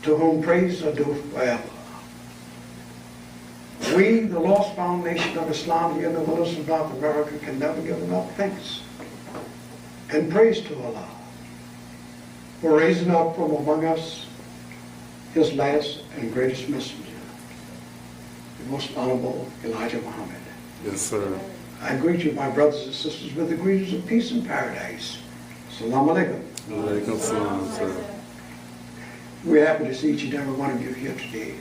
to whom praise are due forever. We, the lost foundation of Islam here in the wilderness of North America, can never give enough thanks and praise to Allah for raising up from among us His last and greatest messenger, the most honorable Elijah Muhammad. Yes, sir. I greet you, my brothers and sisters, with the greetings of peace and paradise. Assalamu alaikum. Alaikum salam, sir. We're happy to see each and every one of you here today.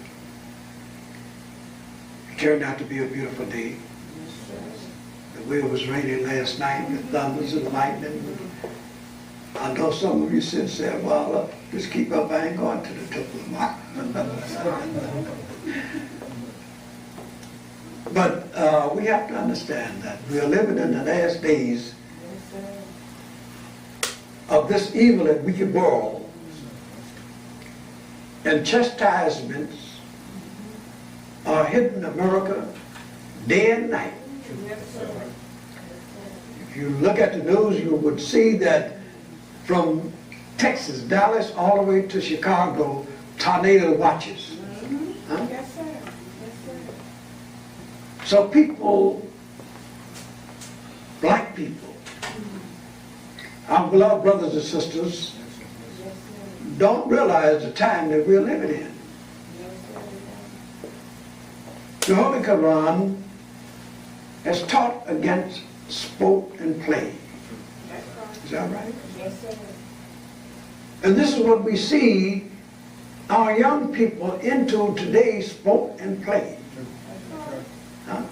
It turned out to be a beautiful day. The way it was raining last night, the thunders and lightning. I know some of you said, well, just keep up, I ain't going to the temple tomorrow. But we have to understand that we are living in the last days of this evil and wicked world, and chastisements are hitting America day and night. If you look at the news, you would see that from Texas, Dallas, all the way to Chicago, tornado watches. Huh? So people, black people, our beloved brothers and sisters, don't realize the time that we're living in. The Holy Quran has taught against sport and play. Is that right? Yes, sir. And this is what we see our young people into today's sport and play. Huh?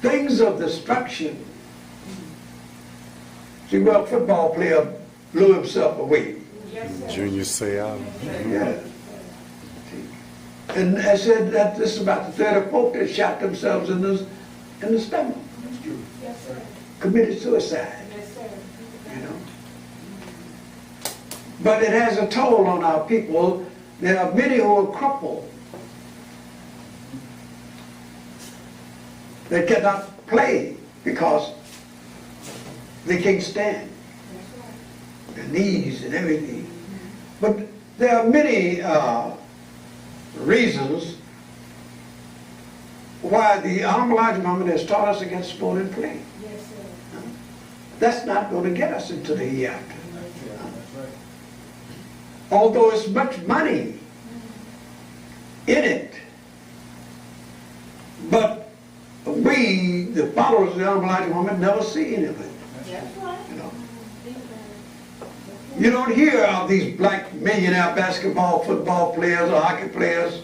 Things of destruction. See, well, a football player blew himself away. Yes, sir. Junior Seau. Yeah. And I said that this is about the third or fourth that shot themselves in the stomach. Yes, sir. Committed suicide. Yes, sir. You know. But it has a toll on our people. There are many who are crippled. They cannot play because they can't stand. Their knees and everything. But there are many reasons why the Honorable Elijah Muhammad has taught us against sport and play. Yes, sir. That's not going to get us into the hereafter. Although it's much money in it, but we, the followers of the Honorable Elijah Muhammad, never see any of it. That's right. You know, you don't hear of these black millionaire basketball, football players, or hockey players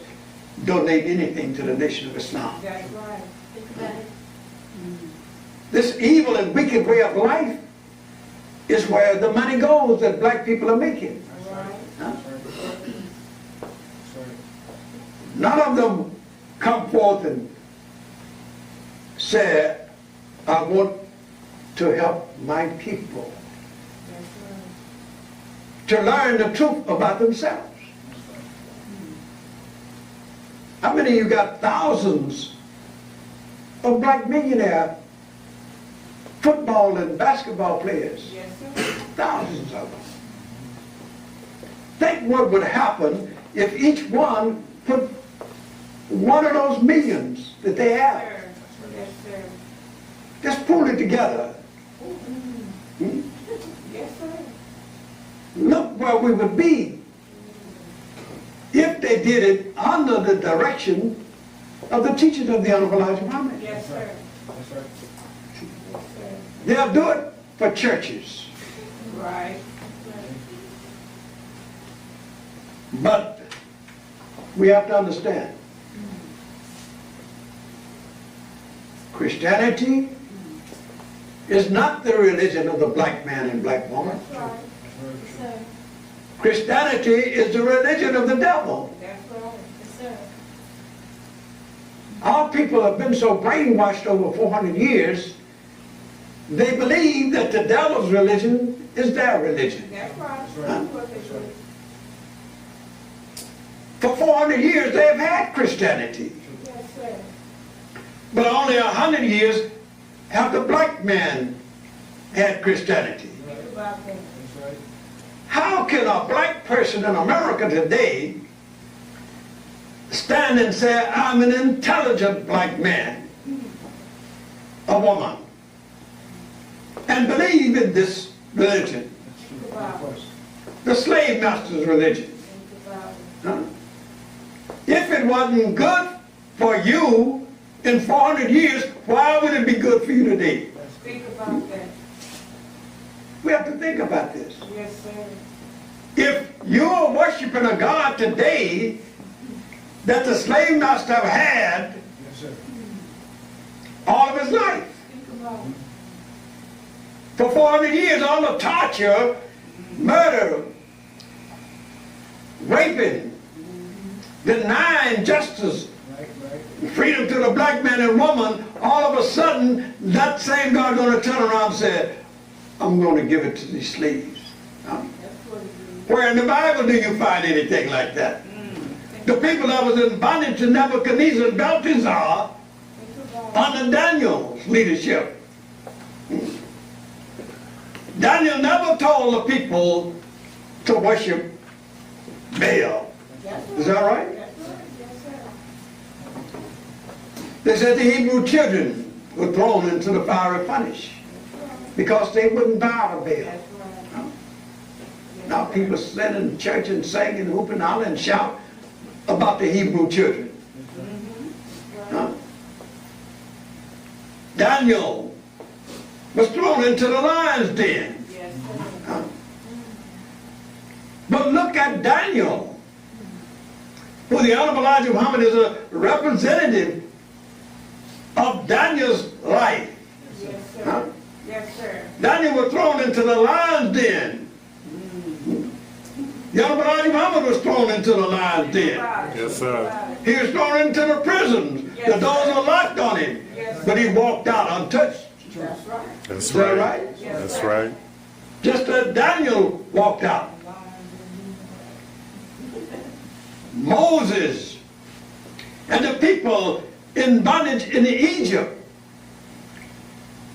donate anything to the nation of Islam. That's right. Think about it. This evil and wicked way of life is where the money goes that black people are making. Right. Huh? None of them come forth and say, I want to help my people That's right. to learn the truth about themselves. How many of you got thousands of black millionaire football and basketball players? Yes, sir. Thousands of them. Think what would happen if each one put one of those millions that they have. Sir. Yes, sir. Just pull it together. Hmm? Yes, sir. Look where we would be if they did it under the direction of the teachings of the Honorable Elijah Muhammad. Yes, sir. That's right. Yes, sir. They'll do it for churches. Right. But we have to understand, Christianity is not the religion of the black man and black woman. That's right. Yes, sir. Christianity is the religion of the devil. That's right. Yes, sir. Our people have been so brainwashed over 400 years, they believe that the devil's religion is their religion. That's right. That's right. That's what they do. For 400 years they have had Christianity. Yes, sir. But only 100 years have the black man had Christianity. Think about that. That's right. How can a black person in America today stand and say, I'm an intelligent black man, a woman, and believe in this religion, the slave master's religion? Huh? If it wasn't good for you in 400 years, why would it be good for you today? Think about that. We have to think about this. Yes, sir. If you're worshiping a God today that the slave master had all of his life, Think about it. for 400 years, all the torture, murder, raping, denying justice, freedom to the black man and woman, all of a sudden, that same God going to turn around and say, I'm going to give it to these slaves. Huh? Where in the Bible do you find anything like that? The people that was in bondage to Nebuchadnezzar and Belteshazzar under Daniel's leadership. Daniel never told the people to worship Baal. Is that right? They said the Hebrew children were thrown into the fiery furnace because they wouldn't bow to Baal. Huh? Now people sit in church and sing and whoop and holler and shout about the Hebrew children. Huh? Daniel was thrown into the lion's den. Huh? But look at Daniel, who the Honorable Elijah Muhammad is a representative of Daniel's life. Yes, sir. Huh? Yes, sir. Daniel was thrown into the lion's den. The Honorable Elijah Muhammad was thrown into the lion's den. Yes, sir. He was thrown into the prisons. The doors were locked on him. But he walked out untouched. That's right. That's Is that right. right? That's right. Just as Daniel walked out. Moses and the people in bondage in Egypt,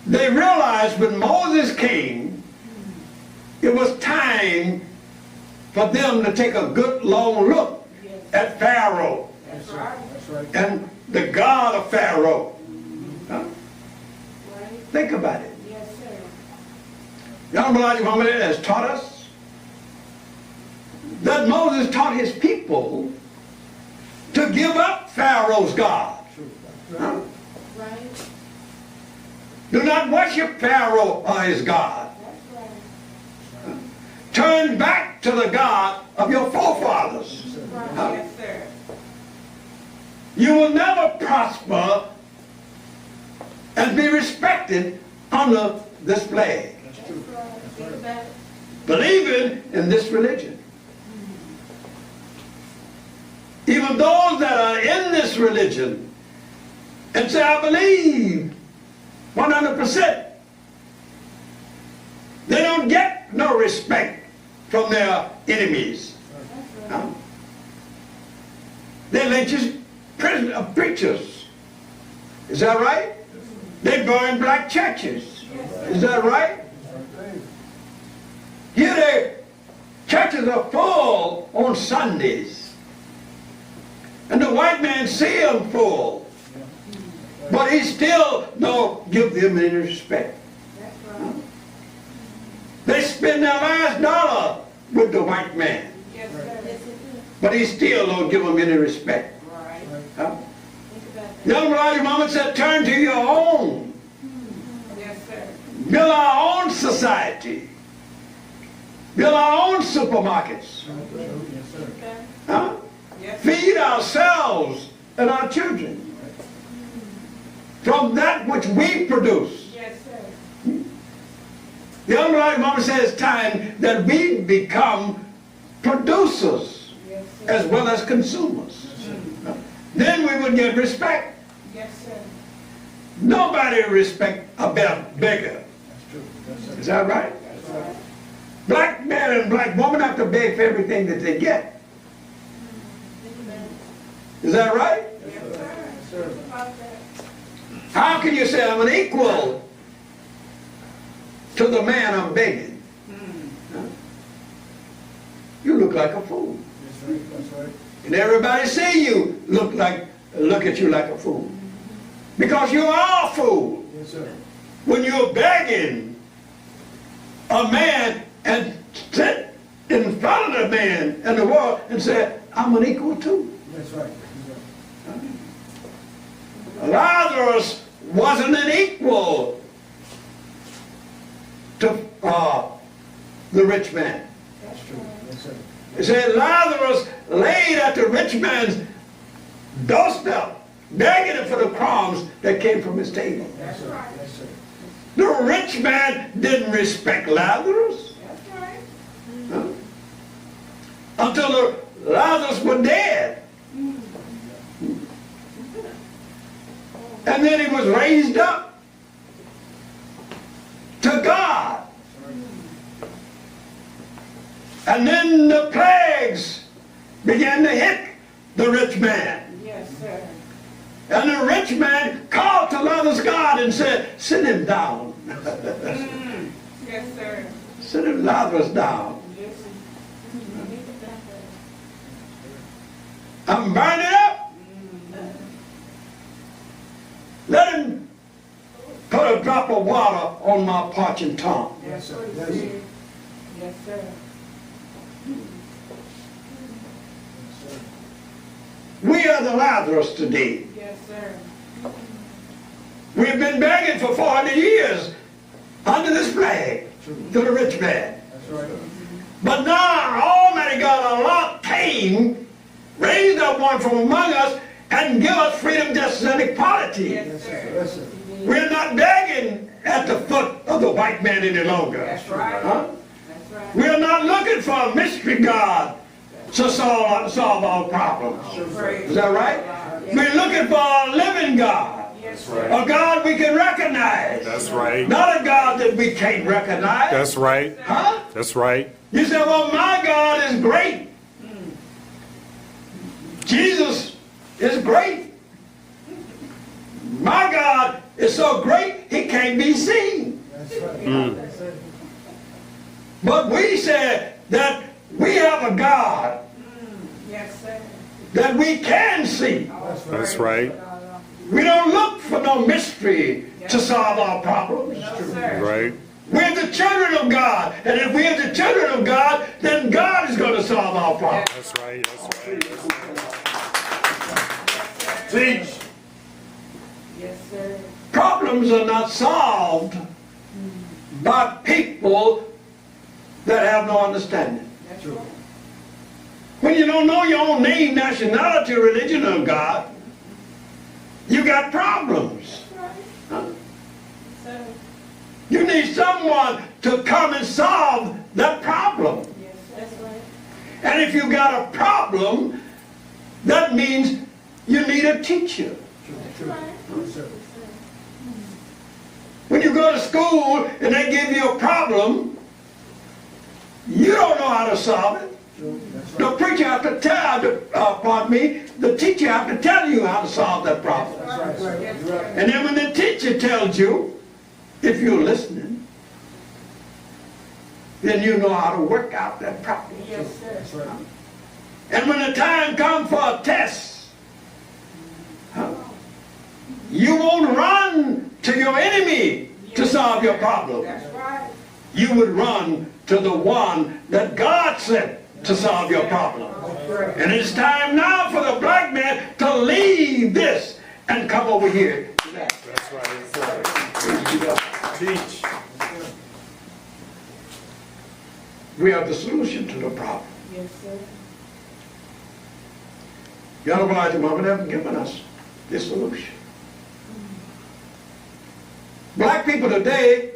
they realized when Moses came, it was time for them to take a good long look at Pharaoh That's right. and the God of Pharaoh. Huh? Right. Think about it. Yes, sir. The Honorable Elijah Muhammad has taught us that Moses taught his people to give up Pharaoh's God. Huh? Right? Do not worship Pharaoh or his God. That's right. Turn back to the God of your forefathers. Huh? Yes, sir. You will never prosper and be respected under this flag. That's right. Think about it. Believing in this religion. Even those that are in this religion and say, I believe 100%, they don't get no respect from their enemies. Huh? They lynch preachers. Is that right? They burn black churches. Is that right? Here the churches are full on Sundays. And the white man see them full. But he still don't give them any respect. That's right. They spend their last dollar with the white man. Yes, sir. Yes, it is. But he still don't give them any respect. Right. Huh? Think about that. Young Elijah Muhammad said, turn to your own. Yes, sir. Build our own society. Build our own supermarkets. Okay. Huh? Yes, sir. Feed ourselves and our children from that which we produce. Yes, sir. The Honorable Muhammad says it's time that we become producers Yes, sir. as well as consumers. Then we would get respect. Yes, sir. Nobody respect a beggar. Is that right? That's right. Black man and black woman have to beg for everything that they get. Think about it. Is that right? Yes, sir. Think about that. How can you say I'm an equal to the man I'm begging? look like a fool. That's right. That's right. And everybody see you look at you like a fool. Because you are a fool. Yes, sir. When you're begging a man and sit in front of the man in the world and say, I'm an equal too. That's right. That's right. Lazarus wasn't an equal to the rich man. That's true. Yes, sir. It said Lazarus laid at the rich man's doorstep, begging him for the crumbs that came from his table. Yes, sir. Yes, sir. The rich man didn't respect Lazarus That's right. huh? Until Lazarus was dead. And then he was raised up to God. And then the plagues began to hit the rich man. Yes, sir. And the rich man called to Lazarus' God and said, send him down. Yes, sir. Send him Lazarus down. Yes, sir. I'm burning up. Let him put a drop of water on my parching tongue. Yes, sir. Yes, Yes, sir. sir. Yes, sir. Yes, sir. We are the Lazarus today. Yes, sir. We've been begging for 40 years under this flag True. to the rich man. That's right. But now Almighty God, Allah came, raised up one from among us, and give us freedom, justice, and equality. Yes, sir. Yes, sir. We're not begging at the foot of the white man any longer. That's right. Huh? That's right. We're not looking for a mystery God to solve our problems. Praise Is that right? God. We're looking for a living God. Yes, That's right. sir. A God we can recognize. That's right. Not a God that we can't recognize. That's right. Huh? That's right. You say, well, my God is great. Jesus is great. My God is so great, he can't be seen. That's right. That's it. But we said that we have a God Yes, sir. that we can see. That's right. That's right. We don't look for no mystery to solve our problems. No, sir. Right. We're the children of God. And if we're the children of God, then God is going to solve our problems. That's right. That's right. Teach. Yes, sir. Problems are not solved by people that have no understanding. That's right. When you don't know your own name, nationality, or religion of God, you got problems. Huh? Sir. You need someone to come and solve that problem. Yes, that's right. And if you got a problem, that means you need a teacher. True. Yes, sir. When you go to school and they give you a problem, you don't know how to solve it. True. That's The right. preacher has to tell, the teacher has to tell you how to solve that problem. That's right, sir. You're right. And then when the teacher tells you, if you're listening, then you know how to work out that problem. Yes, sir. That's right. And when the time comes for a test, you won't run to your enemy to solve your problem. That's right. You would run to the one that God sent to solve your problem. And it's time now for the black man to leave this and come over here to that. That's right. Teach. We have the solution to the problem. Yes, sir. The Honorable Elijah Muhammad haven't given us the solution. Black people today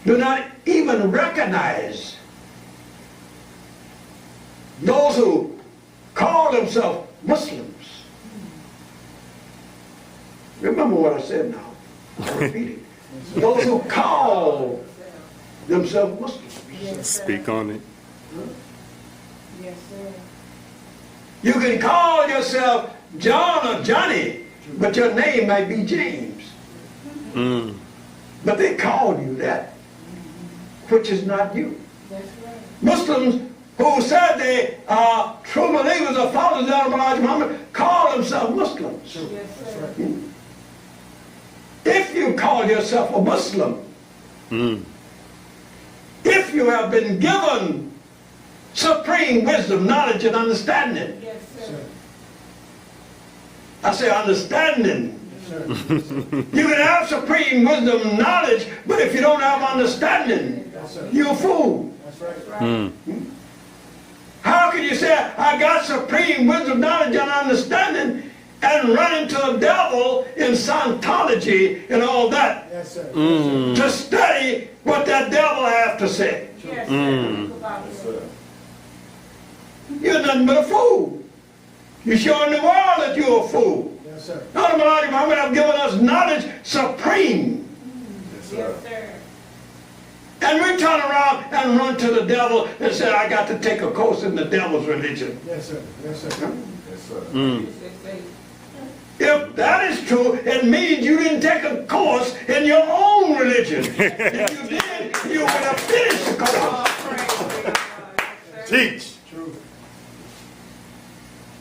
do not even recognize those who call themselves Muslims. Remember what I said now. I'll repeat it. Those who call themselves Muslims. Yes, sir. Speak on it. Yes, sir. You can call yourself John or Johnny, but your name might be James. Mm. But they called you that, which is not you. That's right. Muslims who said they are true believers or followers of Elijah Muhammad call themselves Muslims. Yes, That's sir. right. If you call yourself a Muslim, if you have been given supreme wisdom, knowledge, and understanding, Yes, Yes, sir. sir. I say understanding. Yes, sir. You can have supreme wisdom, knowledge, but if you don't have understanding, Yes, sir. you're a fool. That's right. Right. How can you say, I got supreme wisdom, knowledge, and understanding, and run into the devil in Scientology and all that Yes, sir. to study what that devil has to say? Yes, sir. Think about it. You're nothing but a fool. You're showing the world that you're a fool. Yes, sir. Not Elijah Muhammad have given us knowledge supreme. Yes, sir. And we turn around and run to the devil and say, I got to take a course in the devil's religion. Yes, sir. Yes, sir. Yes, sir. If that is true, it means you didn't take a course in your own religion. If you did, you would have finished the course. Oh, praise God. Yes, sir. Teach. True.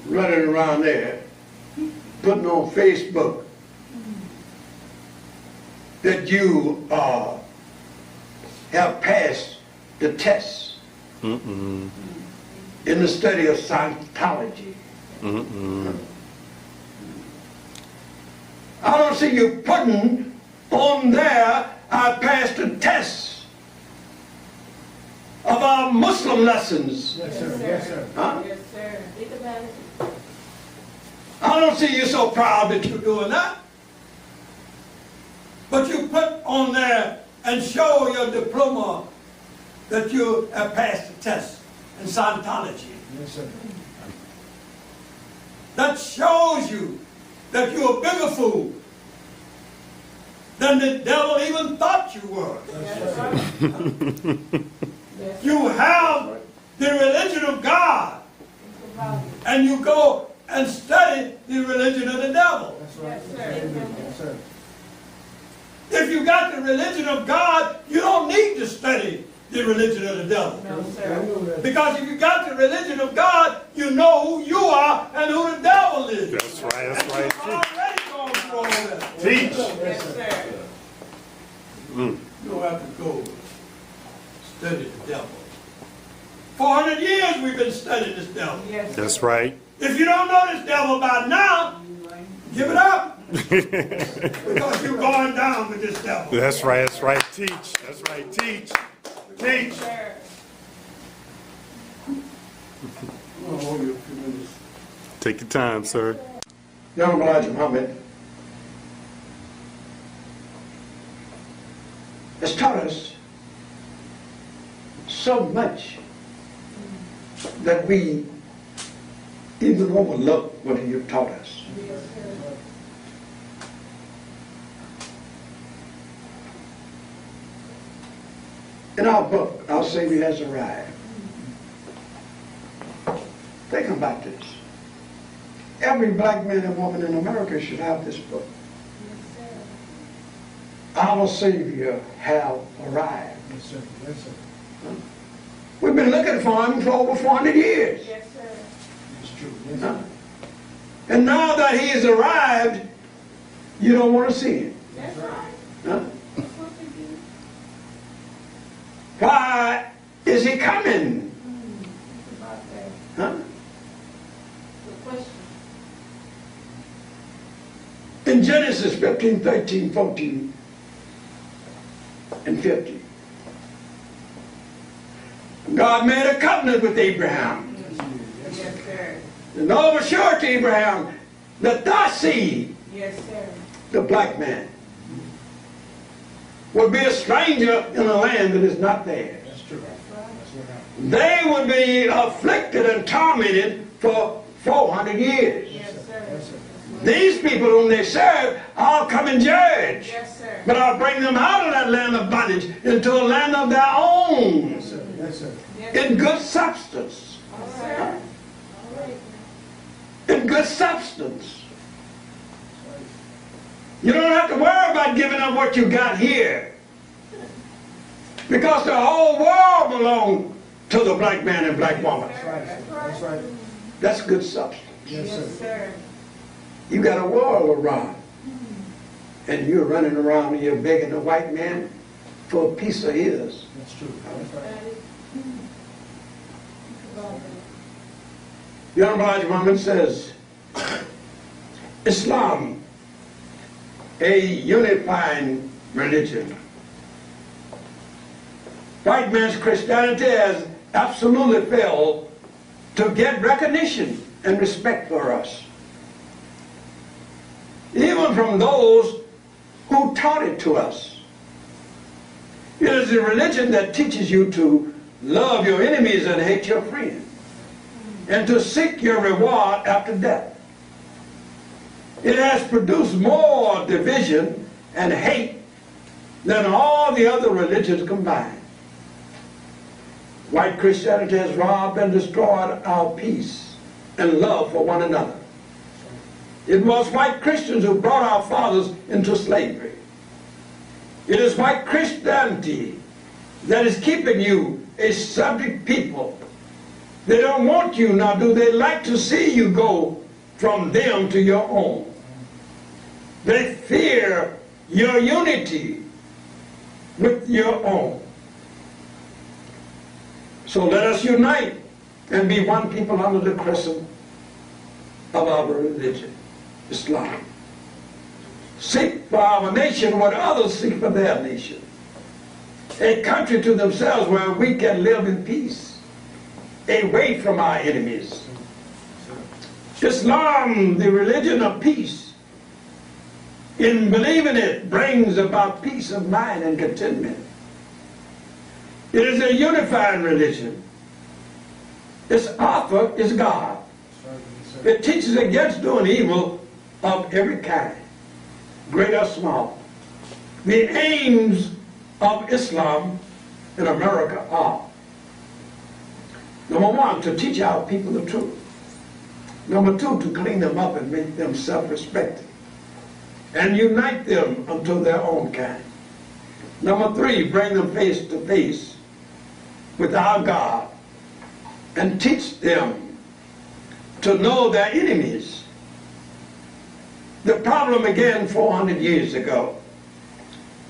Running around there, putting on Facebook that you have passed the test in the study of Scientology. I don't see you putting on there, I passed the test of our Muslim lessons. Yes, sir. Yes, sir. Huh? Yes, sir. Think about it. I don't see you so proud that you're doing that. But you put on there and show your diploma that you have passed the test in Scientology. Yes, sir. That shows you that you're a bigger fool than the devil even thought you were. That's right. Yes, You have the religion of God, think about it. and you go and study the religion of the devil. That's right. Yes, sir. Yes, sir. If you got the religion of God, you don't need to study the religion of the devil. No, I sir. know that. Because if you got the religion of God, you know who you are and who the devil is. That's right. That's right. You've already gone through all that. Teach. Yes, sir. You don't have to go study the devil. 400 years we've been studying this devil. Yes, sir. That's right. If you don't know this devil by now, give it up. Because you're going down with this devil. That's right. That's right. Teach. That's right. Teach. Teach. Sir. I'll hold you a few minutes. Take your time, sir. Young Elijah Muhammad has taught us so much that we even overlook what he has taught us. Yes, sir. In our book, Our Savior Has Arrived. Think about this. Every black man and woman in America should have this book. Yes, sir. Our Savior has arrived. Yes, sir. Yes, sir. We've been looking for him for over 400 years. Yes, sir. It's true. Yes, Huh? sir. And now that he has arrived, you don't want to see him. That's right. Huh? That's what we do. Why is he coming? Think about that. Huh? Good question. In Genesis 15, 13, 14, and 50, God made a covenant with Abraham. Yes, sir. And all was sure to Abraham that thy seed, Yes, sir. the black man, would be a stranger in a land that is not theirs. That's true. That's right. That's what happened. They would be afflicted and tormented for 400 years. Yes, sir. Yes, sir. These people whom they serve, I'll come and judge. Yes, sir. But I'll bring them out of that land of bondage into a land of their own, Yes, sir. Yes, sir. Yes, in good substance. all right. All right. In good substance. You don't have to worry about giving up what you got here. Because the whole world belongs to the black man and black woman. That's right, sir. That's right. That's good substance. Yes, Yes, sir. sir. You got a world around, and you're running around and you're begging a white man for a piece of his. That's true. That's right. Got it. Think about that. The Honorable Elijah Muhammad says, Islam, a unifying religion. White man's Christianity has absolutely failed to get recognition and respect for us, even from those who taught it to us. It is a religion that teaches you to love your enemies and hate your friends, and to seek your reward after death. It has produced more division and hate than all the other religions combined. White Christianity has robbed and destroyed our peace and love for one another. It was white Christians who brought our fathers into slavery. It is white Christianity that is keeping you a subject people. They don't want you now, do they? Like to see you go from them to your own. They fear your unity with your own. So let us unite and be one people under the crescent of our religion, Islam. Seek for our nation what others seek for their nation. A country to themselves where we can live in peace, away from our enemies. Islam, the religion of peace, in believing it brings about peace of mind and contentment. It is a unifying religion. Its author is God. That's right. Yes, sir. It teaches against doing evil of every kind, great or small. The aims of Islam in America are: number one, to teach our people the truth. Number two, to clean them up and make them self-respecting and unite them unto their own kind. Number three, bring them face to face with our God and teach them to know their enemies. The problem began 400 years ago.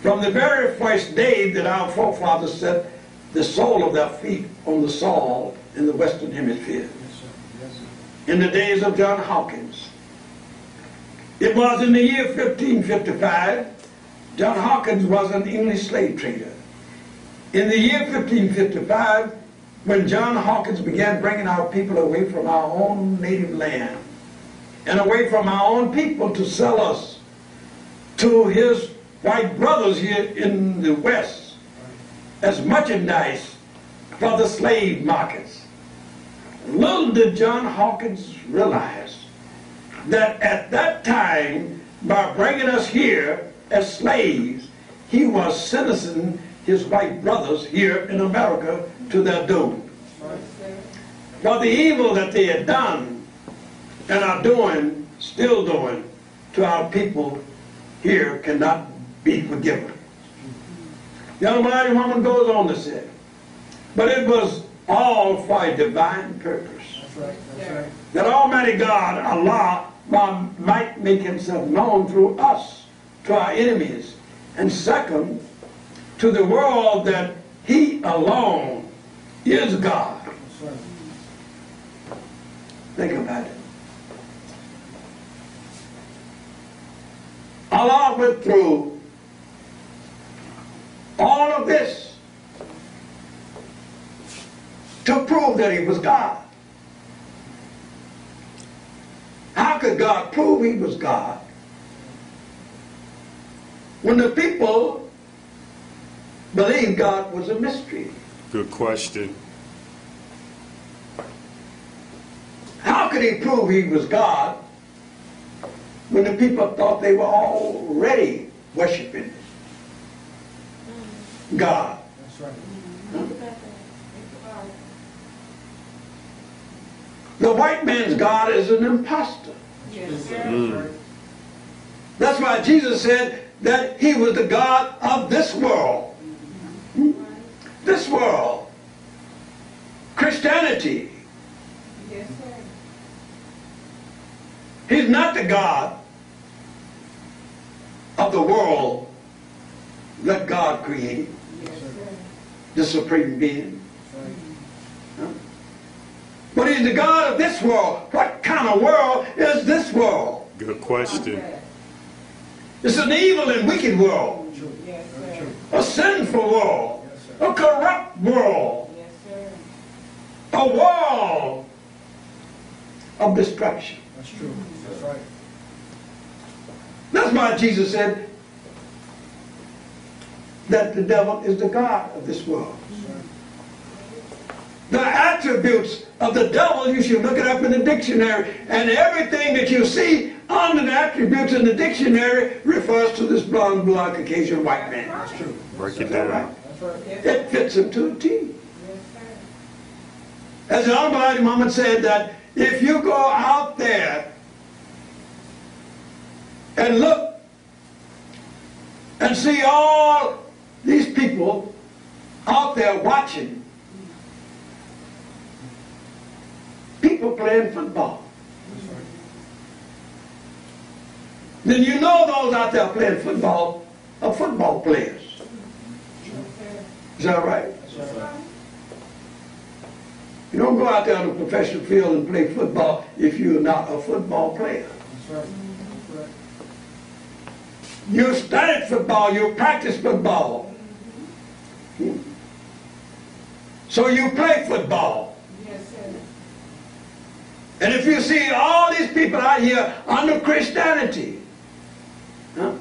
From the very first day that our forefathers set the sole of their feet on the soil in the Western Hemisphere, Yes, sir. Yes, sir. in the days of John Hawkins. It was in the year 1555. John Hawkins was an English slave trader. In the year 1555, when John Hawkins began bringing our people away from our own native land and away from our own people to sell us to his white brothers here in the West as merchandise for the slave markets. Little did John Hawkins realize that at that time, by bringing us here as slaves, he was sentencing his white brothers here in America to their doom. For the evil that they had done and are doing, still doing, to our people here cannot be forgiven. The Almighty Woman goes on to say, but it was all for a divine purpose, That's right. That's right. that Almighty God, Allah, might make himself known through us to our enemies, and second, to the world that he alone is God. That's right. Think about it. Allah went through all of this to prove that he was God. How could God prove he was God when the people believed God was a mystery? Good question. How could he prove he was God when the people thought they were already worshiping God? That's right. Think about that. Think about it. The white man's God is an imposter. Yes, sir. That's right. That's why Jesus said that he was the God of this world. This world. Christianity. Yes, sir. He's not the God of the world that God created, Yes, sir. the supreme being. That's right. Huh? But he's the God of this world. What kind of world is this world? Good question. It's an evil and wicked world, True. Yes, Very sir. true. a sinful world, Yes, sir. a corrupt world, Yes, sir. a world of destruction. That's true. That's right. That's why Jesus said that the devil is the God of this world. That's right. The attributes of the devil, you should look it up in the dictionary, and everything that you see under the attributes in the dictionary refers to this blonde, Caucasian white man. That's true. Break Yes, it sir. down. That's right. Yes, It fits him to a T. yes, sir. As the Almighty Mama said, that if you go out there and look and see all these people out there watching, people playing football, That's right. then you know those out there playing football are football players. Yes, sir. Is that right? That's right. You don't go out there on the professional field and play football if you're not a football player. That's right. That's right. You studied football, you practiced football. So you play football. Yes, sir. And if you see all these people out here under Christianity, huh,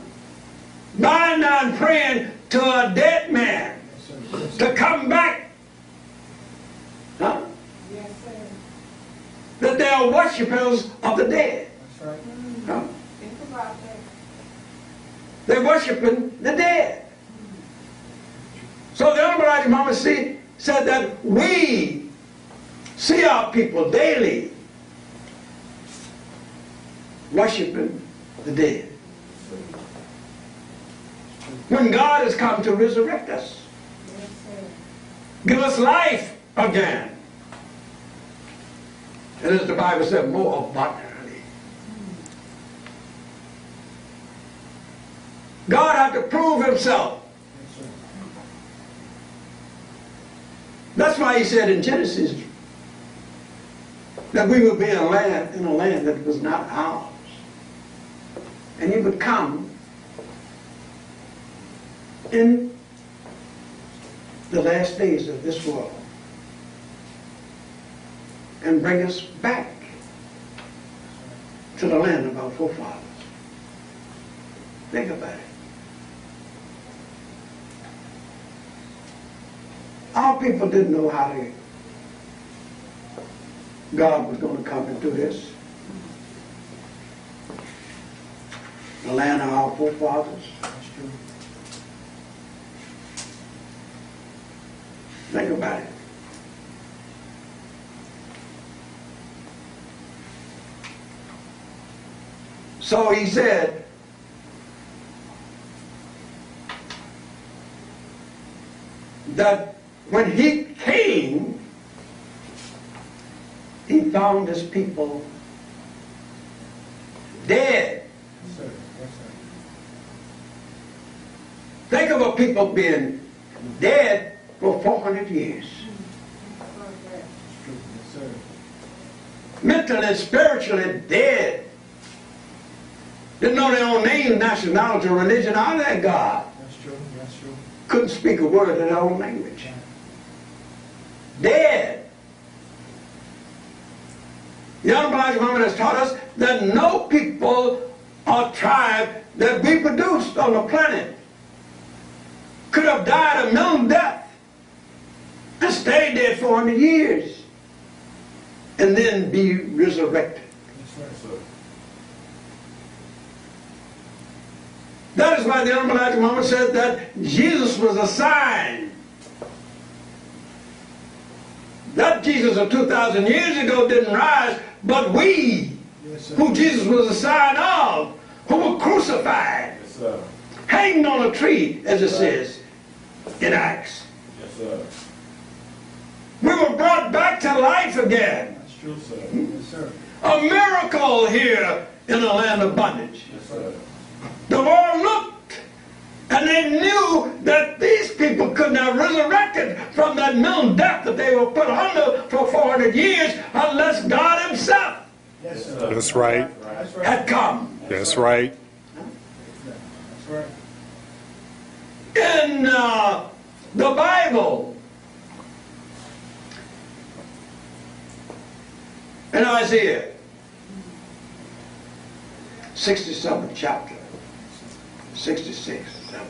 bowing down praying to a dead man Yes, sir. Yes, sir. to come back, huh, Yes, sir. that they are worshipers of the dead. That's right. Huh? Think about that. They're worshiping the dead. So the Almighty Mama said that we see our people daily worshiping the dead. When God has come to resurrect us, Yes, sir. give us life again. And as the Bible said, more abundantly. God had to prove himself. Yes, sir. That's why he said in Genesis that we would be in a land that was not ours. And he would come in the last days of this world and bring us back to the land of our forefathers. Think about it. Our people didn't know how God was going to come and do this. The land of our forefathers. That's true. Think about it. So he said, that when he came, he found his people dead. Yes, sir. Yes, sir. Think of a people being dead for 400 years. That's true. Yes, sir. Mentally and spiritually dead. Didn't know their own name, nationality, or religion, or their God. That's true. That's true. Couldn't speak a word in their own language. Dead. The Unifying Moment has taught us that no people or tribe that we produced on the planet could have died a million death and stayed dead 400 years and then be resurrected. Yes, sir. That is why the Unifying Moment said that Jesus was a sign. That Jesus of 2,000 years ago didn't rise, but we, Yes, sir. who Jesus was a sign of, who were crucified, Yes, sir. hanged on a tree, as it says in Acts. Yes, sir. We were brought back to life again. That's true, sir. Yes, sir. A miracle here in the land of bondage. Yes, sir. The world looked and they knew that these people could not resurrected from that mental death that they were put under for 400 years unless God himself Yes, sir. That's right. That's right. had come. That's right. That's right. In the Bible, in Isaiah 67th chapter, 66, 7.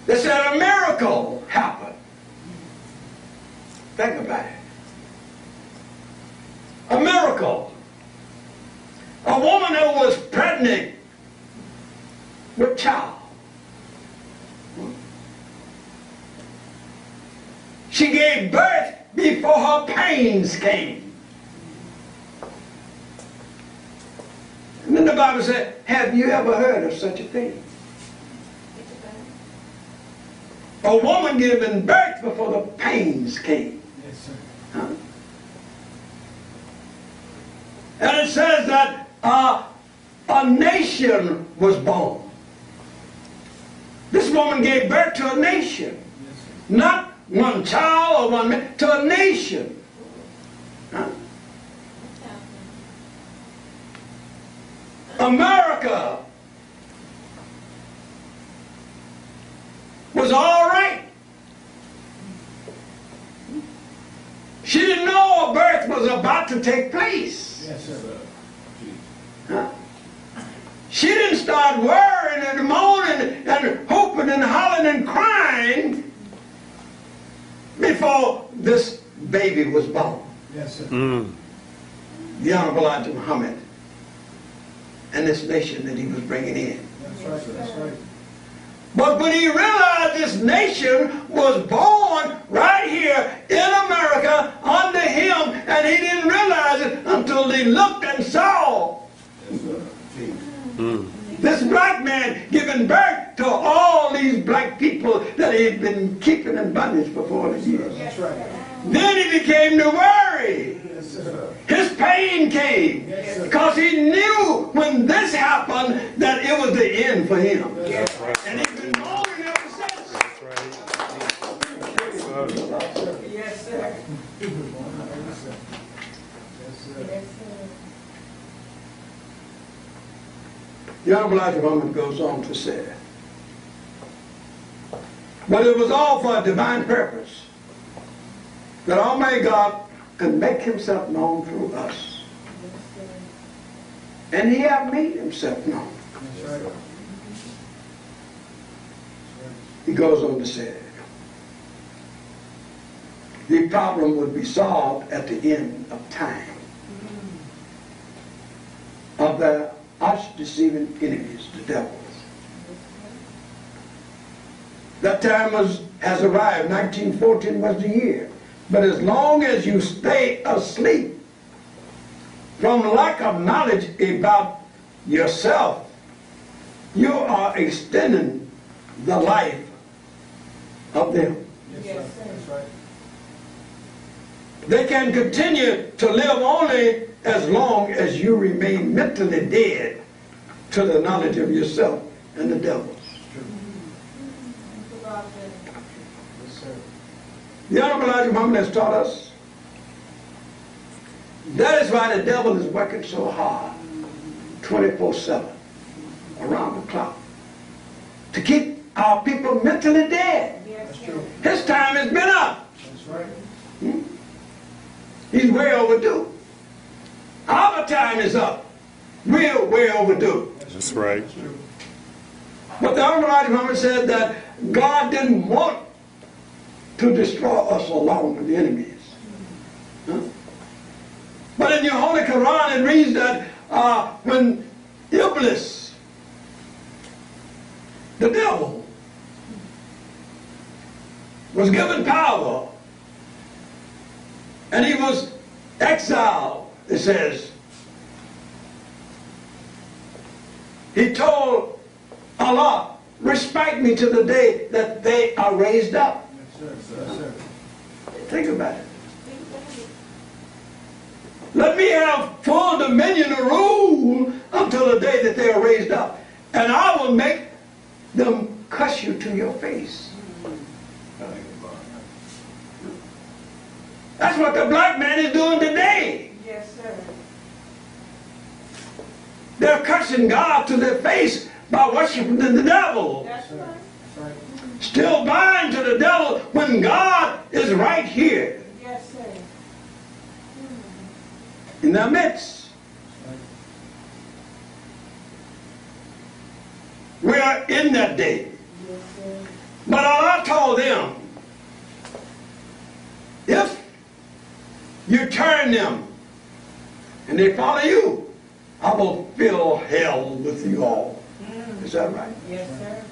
They said a miracle happened. Think about it. A miracle. A woman who was pregnant with child. She gave birth before her pains came. And then the Bible said, have you ever heard of such a thing? A woman giving birth before the pains came. Yes, sir. Huh? And it says that a nation was born. This woman gave birth to a nation. Yes, sir. Not one child or one man, to a nation. Huh? America was all right. She didn't know a birth was about to take place. Yes, sir. Huh? She didn't start worrying and moaning and hoping and hollering and crying before this baby was born. Yes, sir. The Honorable Elijah Muhammad and this nation that he was bringing in. That's right, sir. That's right. But when he realized this nation was born right here in America under him, and he didn't realize it until he looked and saw Yes, sir. this black man giving birth to all these black people that he had been keeping in bondage for 40 years. That's right. Then he became to worry. Yes, sir. His pain came Yes, sir. because he knew when this happened that it was the end for him. Yes, And he's been mourning ever since. That's right. Yes, sir. Yes, sir. Yes, sir. The Honorable Elijah Muhammad goes on to say, but it was all for a divine purpose, that Almighty God could make himself known through us. And he hath made himself known. That's right. He goes on to say, the problem would be solved at the end of time. Of their arch-deceiving enemies, the devils. That time has arrived. 1914 was the year. But as long as you stay asleep from lack of knowledge about yourself, you are extending the life of them. Yes, sir. That's right. They can continue to live only as long as you remain mentally dead to the knowledge of yourself and the devils. Yes, sir. The Honorable Elijah Muhammad has taught us that is why the devil is working so hard 24/7 around the clock to keep our people mentally dead. That's true. His time has been up. That's right. He's way overdue. Our time is up. We're way overdue. That's right. That's true. But the Honorable Elijah Muhammad said that God didn't want to destroy us along with the enemies. Huh? But in your Holy Quran it reads that when Iblis, the devil, was given power and he was exiled, it says, he told Allah, respect me to the day that they are raised up. Yes, sir. Yes, sir. Think about it. Let me have full dominion to rule until the day that they are raised up. And I will make them cuss you to your face. That's what the black man is doing today. Yes, sir. They're cursing God to their face by worshiping the devil. That's right. That's right. Still bind to the devil when God is right here Yes, sir. in their midst. We are in that day. Yes, sir. But I told them, if you turn them and they follow you, I will fill hell with you all. Is that right? Yes, sir.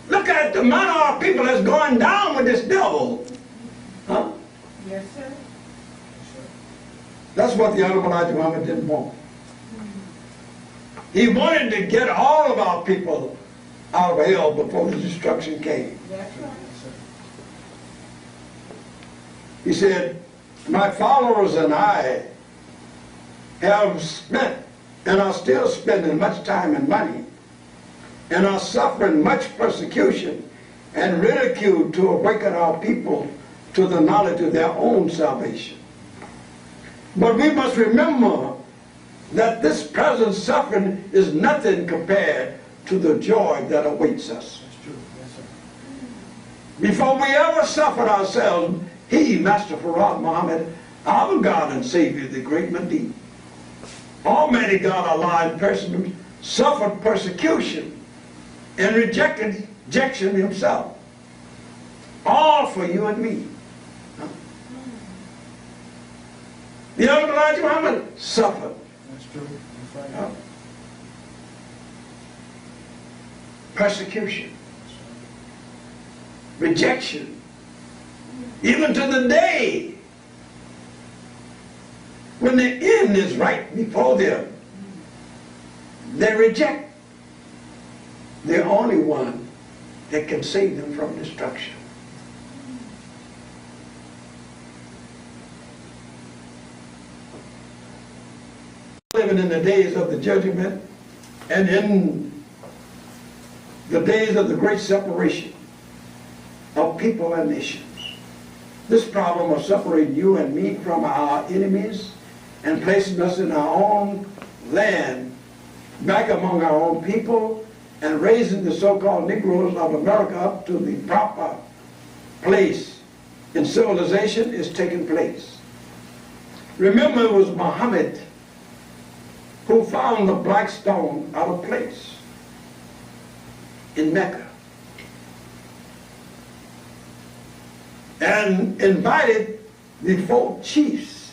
Look at the amount of our people that's going down with this devil. Huh? Yes, sir. That's what the Honorable Elijah Muhammad didn't want. He wanted to get all of our people out of hell before the destruction came. That's right. He said, my followers and I have spent and are still spending much time and money and are suffering much persecution and ridicule to awaken our people to the knowledge of their own salvation. But we must remember that this present suffering is nothing compared to the joy that awaits us. That's true. Yes, sir. Before we ever suffered ourselves, he, Master Farad Muhammad, our God and Savior, the great Mahdi, Almighty God, Allah in person, suffered persecution and rejection himself. All for you and me. The Honorable Elijah Muhammad suffered. That's true. That's right. Persecution. Rejection. Even to the day when the end is right before them, they reject the only one that can save them from destruction. Living in the days of the judgment and in the days of the great separation of people and nations. This problem of separating you and me from our enemies and placing us in our own land, back among our own people, and raising the so-called Negroes of America up to the proper place in civilization is taking place. Remember, it was Muhammad who found the black stone out of place in Mecca and invited the 4 chiefs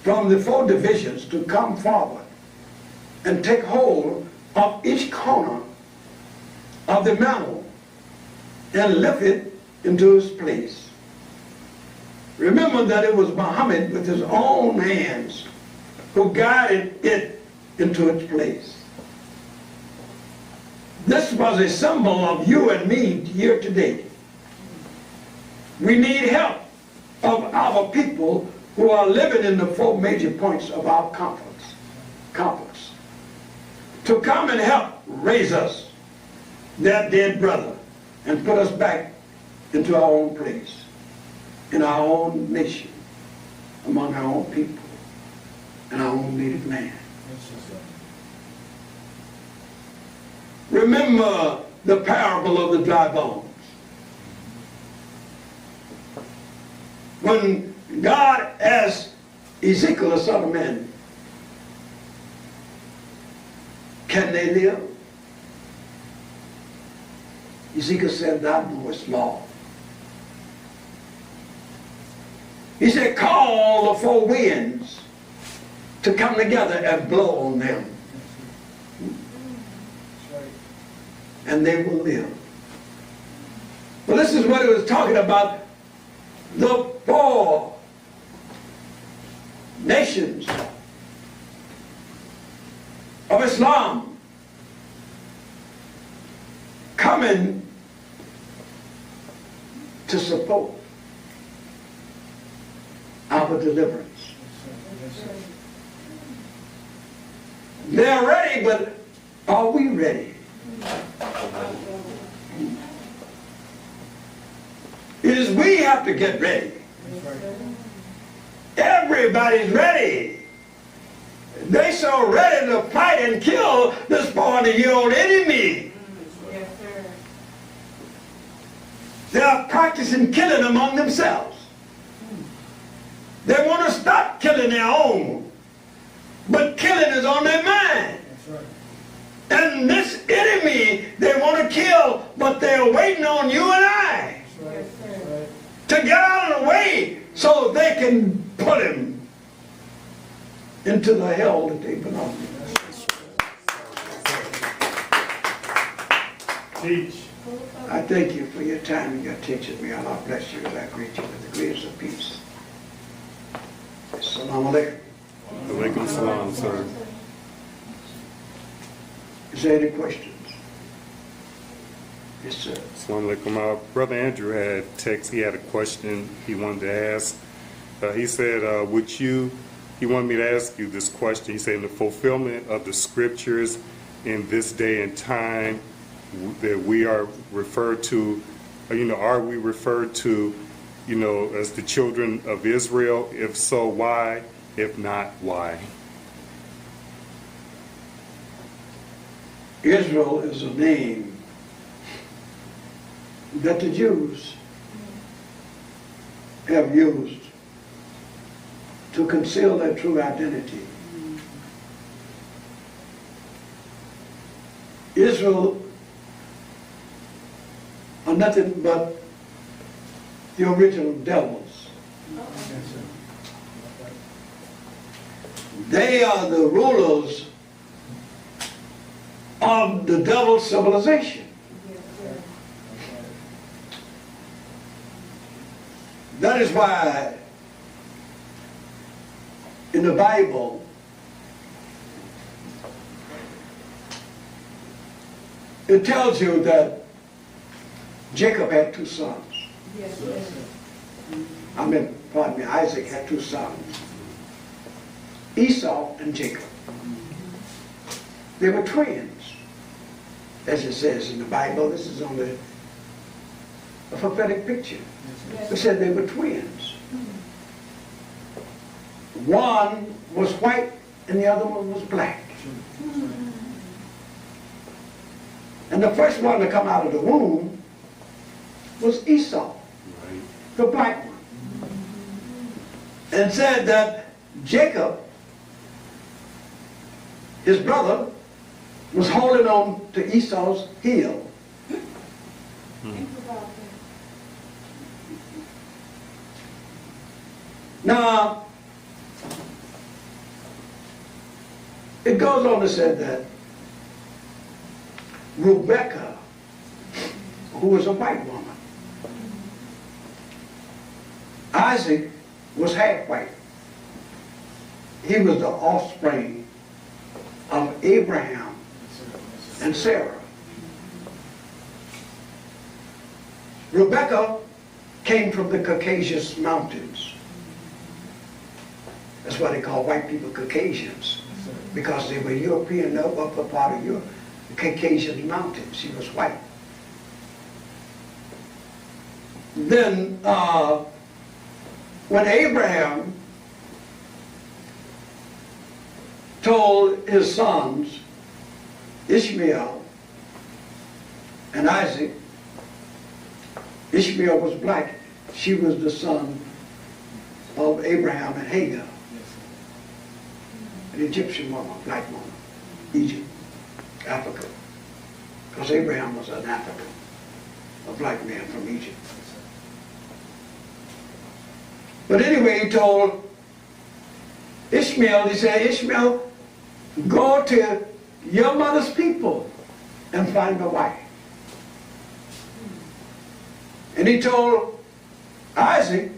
from the 4 divisions to come forward and take hold of each corner of the mantle and lift it into its place. Remember that it was Muhammad with his own hands who guided it into its place. This was a symbol of you and me here today. We need help of our people who are living in the 4 major points of our complex to come and help raise us, their dead brother, and put us back into our own place, in our own nation, among our own people, and our own native land. Remember the parable of the dry bones. When God asked Ezekiel, the son of man, can they live? Ezekiel said, thou knowest law. He said, call the 4 winds to come together and blow on them, and they will live. Well, this is what it was talking about. The 4 nations of Islam coming to support our deliverance. Yes, sir. They're ready, but are we ready? Is we have to get ready. That's right. Everybody's ready. They so ready to fight and kill this 400-year-old enemy. Yes, sir. They are practicing killing among themselves. They want to stop killing their own, but killing is on their mind. That's right. And this enemy they want to kill, but they're waiting on you and I That's right. That's right. to get out of the way so they can put him into the hell that they belong to. Teach. I thank you for your time and your attention, may Allah bless you as I greet you with the greatest of peace. Assalamu alaikum. Alaikum salam, sir. Is there any questions? Yes, sir. Assalamu alaikum. Brother Andrew had text. He had a question he wanted to ask. He said, he wanted me to ask you this question. He said, in the fulfillment of the scriptures in this day and time that we are referred to, are we referred to, as the children of Israel? If so, why? If not, why? Israel is a name that the Jews have used to conceal their true identity. Israel are nothing but the original devils. Yes, sir. They are the rulers of the devil's civilization. Yes, sir. That is why in the Bible it tells you that Jacob had two sons. Yes, sir. Isaac had two sons, Esau and Jacob. They were twins, as it says in the Bible. This is only a prophetic picture. It said they were twins. One was white and the other one was black. And the first one to come out of the womb was Esau, the black one. And said that Jacob, his brother, was holding on to Esau's heel. Think about that. Now, it goes on to say that Rebecca, who was a white woman, Isaac was half white. He was the offspring of Abraham and Sarah. Rebecca came from the Caucasus Mountains. That's why they call white people Caucasians, because they were European, the upper part of Europe, the Caucasus Mountains. She was white. Then, when Abraham told his sons, Ishmael and Isaac, Ishmael was black. She was the son of Abraham and Hagar, an Egyptian woman, black woman, Egypt, Africa. Because Abraham was an African, a black man from Egypt. But anyway, he told Ishmael, he said, Ishmael, go to your mother's people and find a wife. And he told Isaac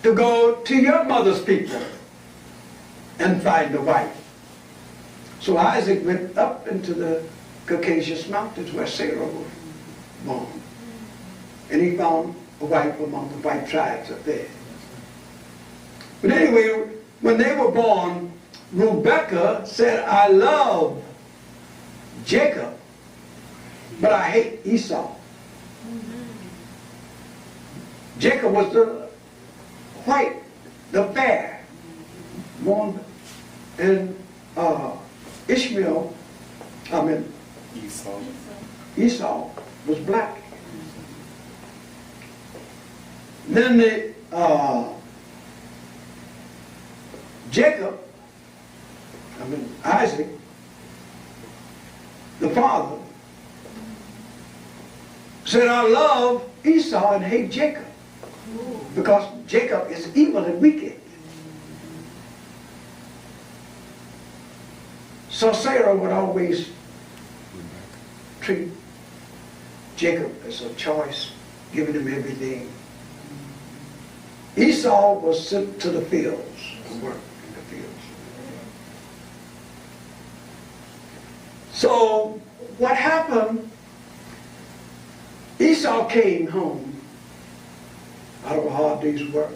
to go to your mother's people and find a wife. So Isaac went up into the Caucasus Mountains where Sarah was born. And he found a wife among the white tribes up there. But anyway, when they were born, Rebecca said, I love Jacob, but I hate Esau. Jacob was the white, the fair one, and Esau was black. Then Isaac, the father, said, I love Esau and hate Jacob, because Jacob is evil and wicked. So Sarah would always treat Jacob as a choice, giving him everything. Esau was sent to the fields to work in the fields. So what happened, Esau came home out of a hard day's work.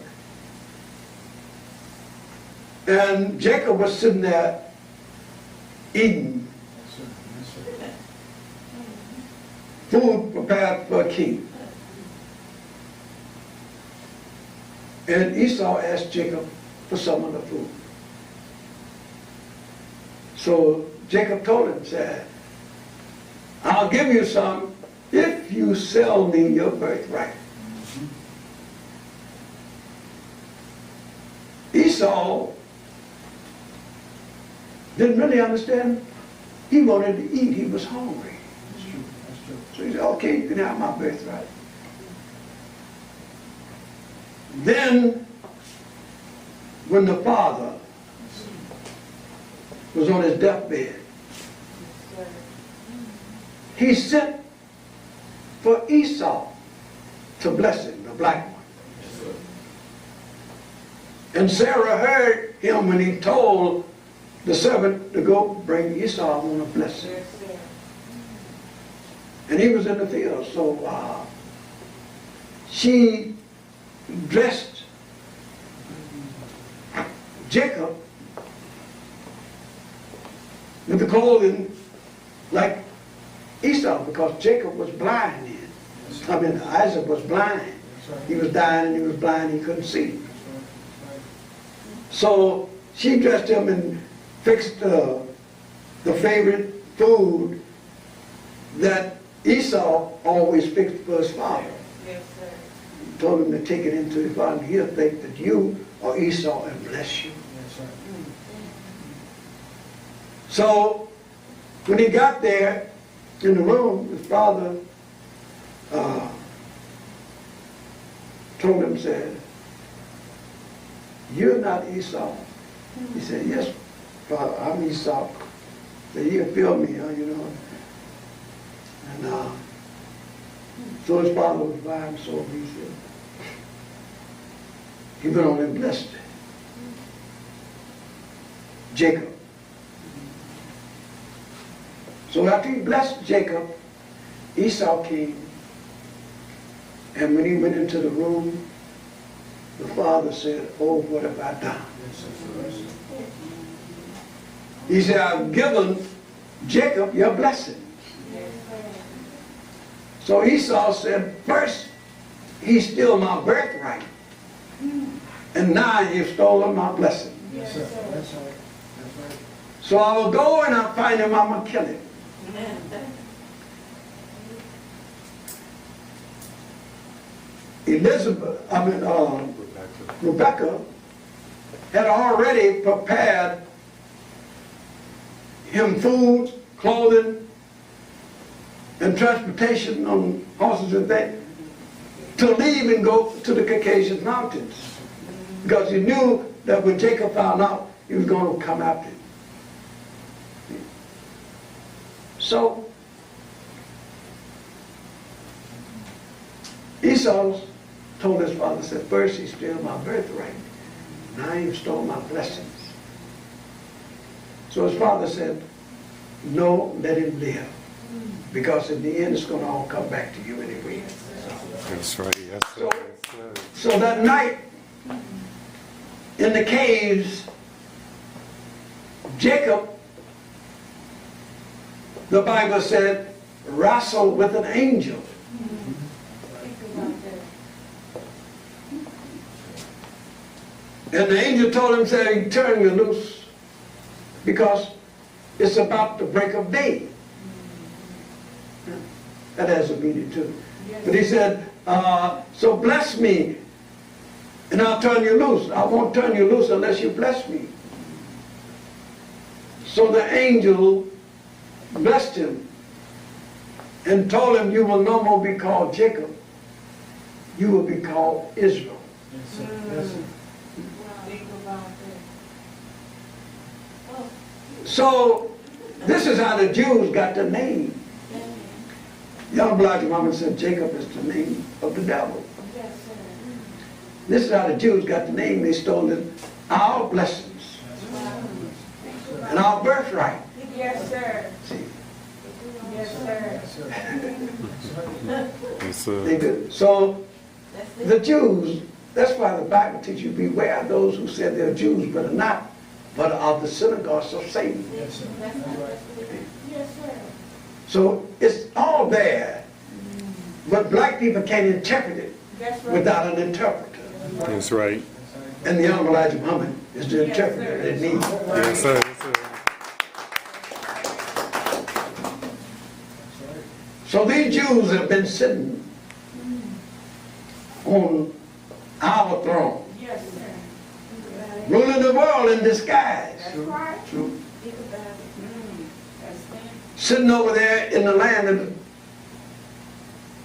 And Jacob was sitting there eating food prepared for a king. And Esau asked Jacob for some of the food. So Jacob told him, said, I'll give you some if you sell me your birthright. Esau didn't really understand. He wanted to eat. He was hungry. That's true. That's true. So he said, okay, you can have my birthright. Then, when the father was on his deathbed, he sent for Esau to bless him, the black one. And Sarah heard him when he told the servant to go bring Esau, I want to bless him. And he was in the field, so she dressed Jacob with the clothing like Esau, because Jacob was blind then. Isaac was blind. He was dying and he was blind, he couldn't see. So she dressed him and fixed the favorite food that Esau always fixed for his father. Yes, sir. Told him to take it into his father. He'll think that you are Esau and bless you. Yes, sir. So when he got there in the room, his father told him, said, you're not Esau. He said, yes, Father, I'm Esau. He said, you can feel me, you know. And so his father was by him, so he said, he went on and blessed Jacob. So after he blessed Jacob, Esau came, and when he went into the room, the father said, oh, what have I done? He said, I've given Jacob your blessing. So Esau said, first, he stole my birthright, and now you've stolen my blessing. Yes, sir. That's right. That's right. So I will go and I'll find him, I'm going to kill him. Rebecca had already prepared him food, clothing, and transportation on horses and things to leave and go to the Caucasus Mountains. Because he knew that when Jacob found out, he was going to come after him. So, Esau told his father, said, first he stole my birthright, now he stole my blessings. So his father said, no, let him live. Because in the end, it's going to all come back to you anyway. That's right. Yes, sir. So that night, in the caves, Jacob, the Bible said, wrestled with an angel. Think about that. And the angel told him, said, turn you loose because it's about the break of day. That has a meaning too. But he said, so bless me and I'll turn you loose. I won't turn you loose unless you bless me. So the angel blessed him and told him, you will no more be called Jacob. You will be called Israel. Yes, sir. Yes, sir. Think about that. So this is how the Jews got the name. Young black woman said Jacob is the name of the devil. Yes, sir. This is how the Jews got the name. They stole it, our blessings and our birthright. Yes, sir. See, Yes, sir. Yes, sir. Yes, they sir. do. So That's it. the Jews, that's why the Bible teaches you, beware of those who said they're Jews but are not, but are the synagogues of Satan. Yes, sir. That's That's right. Yes, sir. So it's all there, but black people can't interpret it That's right. without an interpreter. That's right. And the Honorable Elijah Muhammad is the interpreter that needs. Yes, sir. Yes, sir. So these Jews have been sitting on our throne, Yes, sir. ruling the world in disguise. That's right. True. Think about it. That's it. Sitting over there in the land that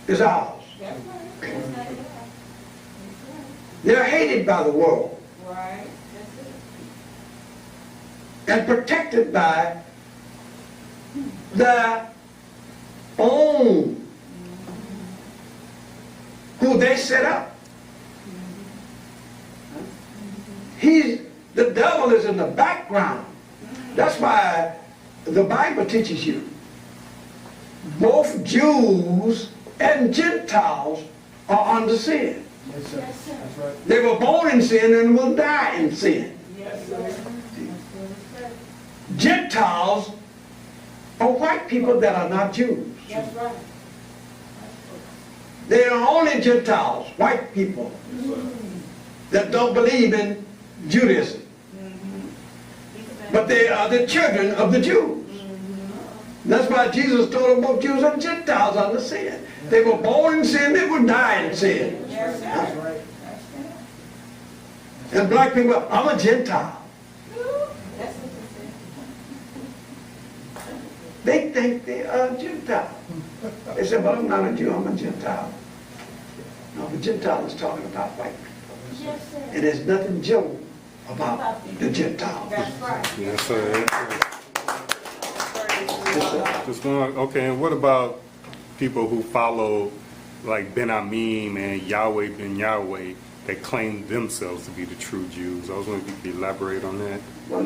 is ours. That's right. That's right. They're hated by the world Right. That's it. and protected by their own, who they set up. The devil is in the background. That's why the Bible teaches you both Jews and Gentiles are under sin. Yes, sir. Yes, sir. That's right. They were born in sin and will die in sin. Yes, sir. That's what it says. Gentiles are white people that are not Jews. That's right. They are only Gentiles, white people, that don't believe in Judaism. Think about But they are the children of the Jews. That's why Jesus told them both Jews and Gentiles under sin. They were born in sin, they will die in sin. it. Yes, That's sir. right. That's it. And black people, I'm a Gentile. That's what it They think they are Gentile. They say, well, I'm not a Jew, I'm a Gentile. No, the Gentile is talking about white people. says. Yes, sir. And there's nothing Jew about the Gentiles. That's right. Yes, sir. Yes, sir. Yes, sir. Just one, okay, and what about people who follow like Ben Amim and Yahweh Ben Yahweh that claim themselves to be the true Jews? I was wondering if you could elaborate on that. Well,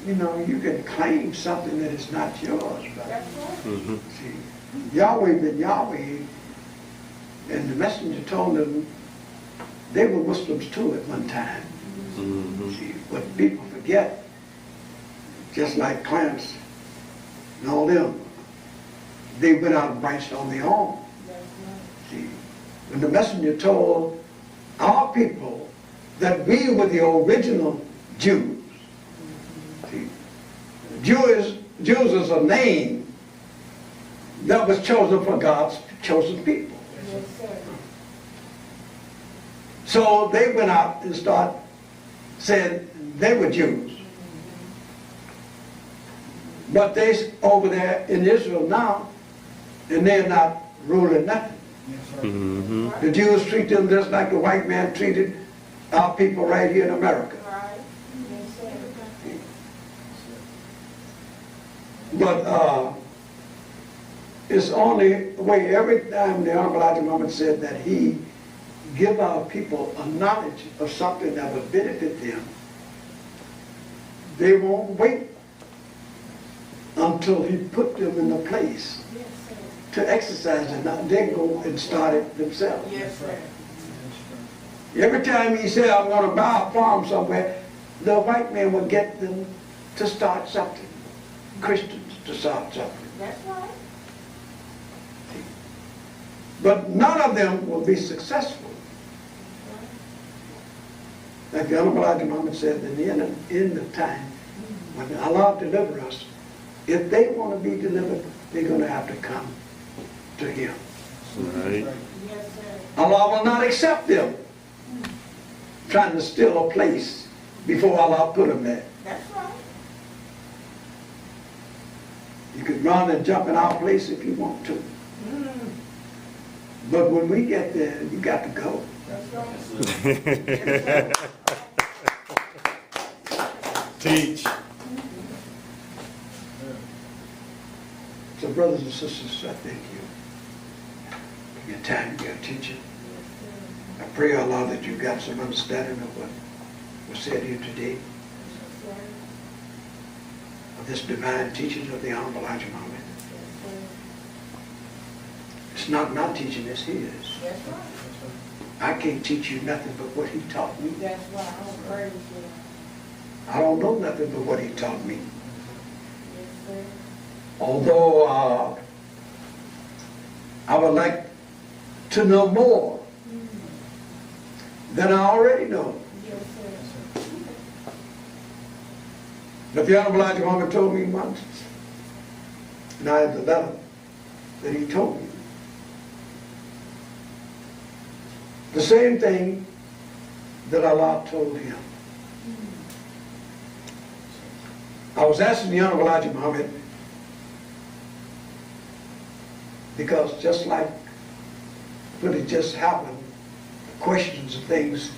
you know, you can claim something that is not yours, but That's right. Mm-hmm. see, Yahweh ben Yahweh, and the messenger told them they were Muslims too at one time. Mm-hmm. See, what people forget, just like Clarence and all them, they went out and branched on their own. That's right. See, when the messenger told our people that we were the original Jews, see, Jews is a name that was chosen for God's chosen people. Yes, sir. So they went out and started saying they were Jews. But they over there in Israel now, and they're not ruling nothing. Yes, sir. Mm-hmm. The Jews treat them just like the white man treated our people right here in America. Right. Yes, sir. But it's only the way every time the Honorable Elijah Muhammad said that he give our people a knowledge of something that would benefit them, they won't wait until he put them in a place Yes, sir. to exercise it. Now they go and start it themselves. Yes, sir. Every time he said, I'm going to buy a farm somewhere, the white man would get them to start something. Christians to start something. That's right. But none of them will be successful. Like the Honorable Elijah Muhammad said, in the end of time, when Allah deliver us, if they want to be delivered, they're going to have to come to Him. Right. Yes, sir. Allah will not accept them trying to steal a place before Allah put them there. That's right. You could run and jump in our place if you want to. Mm. But when we get there, you got to go. That's right. Teach. So brothers and sisters, I thank you for your time, your attention. I pray, Allah, that you got some understanding of what was said here today, of this divine teaching of the Honorable Elijah Muhammad. It's not my teaching, it's his. That's right. I can't teach you nothing but what he taught me. That's why I'm praise you. I don't know nothing but what he taught me. Yes, sir. Although I would like to know more than I already know. Yes, sir. But the Honorable Elijah Muhammad told me once, and I have the letter that he told me. The same thing that Allah told him. I was asking the Honorable Elijah Muhammad, because just like when it just happened, questions and things,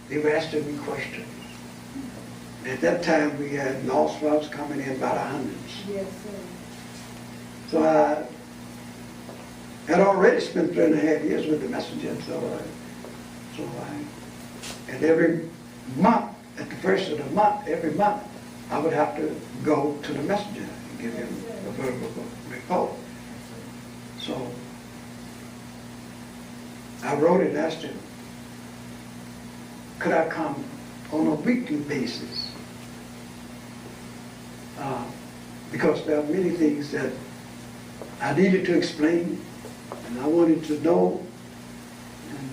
they were asking me questions. At that time we had lost ones coming in by the hundreds. Yes, sir. So I had already spent 3.5 years with the messenger, and every month, at the first of the month, every month, I would have to go to the messenger and give him a verbal report. So I wrote it and asked him, could I come on a weekly basis? Because there are many things that I needed to explain, and I wanted to know, and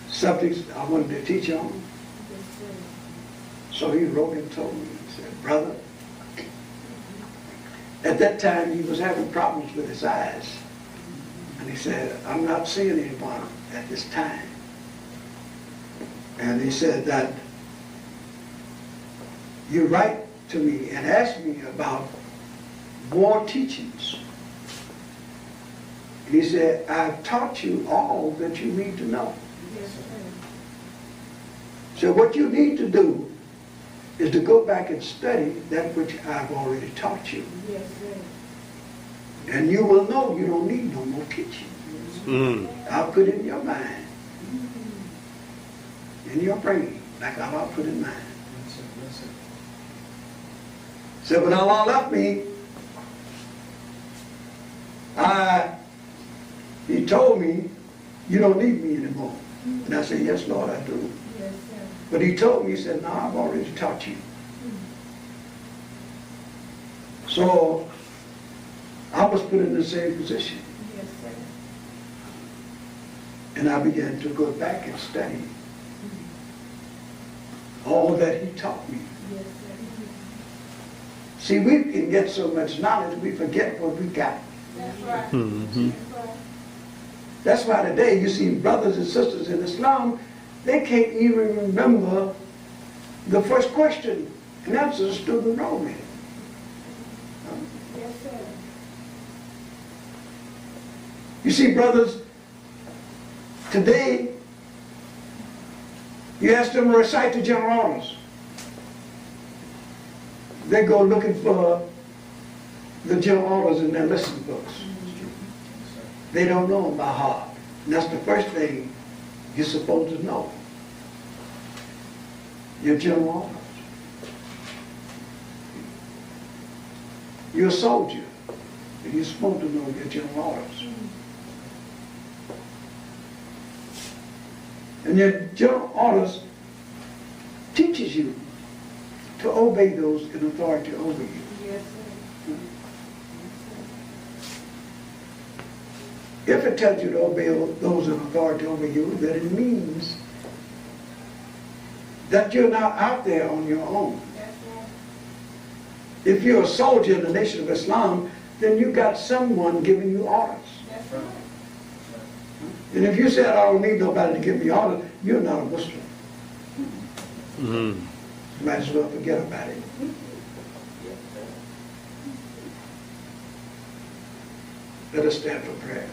subjects I wanted to teach on. Yes, sir. So he wrote and told me, he said, brother, at that time he was having problems with his eyes. And he said, I'm not seeing anyone at this time. And he said that you write to me and ask me about more teachings. And he said, I've taught you all that you need to know. Yes, sir. So what you need to do is to go back and study that which I've already taught you. Yes, sir. And you will know you don't need no more teaching. I'll put it in your mind, in your brain, like I'll put in mine. So when Allah left me, he told me, you don't need me anymore. And I said, yes, Lord, I do. Yes, sir. But he told me, he said, no, I've already taught you. So I was put in the same position. Yes, sir. And I began to go back and study all that he taught me. Yes, sir. See, we can get so much knowledge, we forget what we got. That's right. Mm-hmm. That's right. That's why today you see brothers and sisters in Islam, they can't even remember the first question and answer the student wrote me. Yes, sir. You see, brothers, today you ask them to recite the general orders. They go looking for the general orders in their lesson books. They don't know them by heart. And that's the first thing you're supposed to know. Your general orders. You're a soldier, and you're supposed to know your general orders. And your general orders teaches you to obey those in authority over you. Yes, sir. If it tells you to obey those in authority over you, then it means that you're not out there on your own. That's right. If you're a soldier in the Nation of Islam, then you got someone giving you orders. That's right. And if you said, I don't need nobody to give me orders, you're not a Muslim. Mm. You might as well forget about it. Yes, sir. Let us stand for prayer.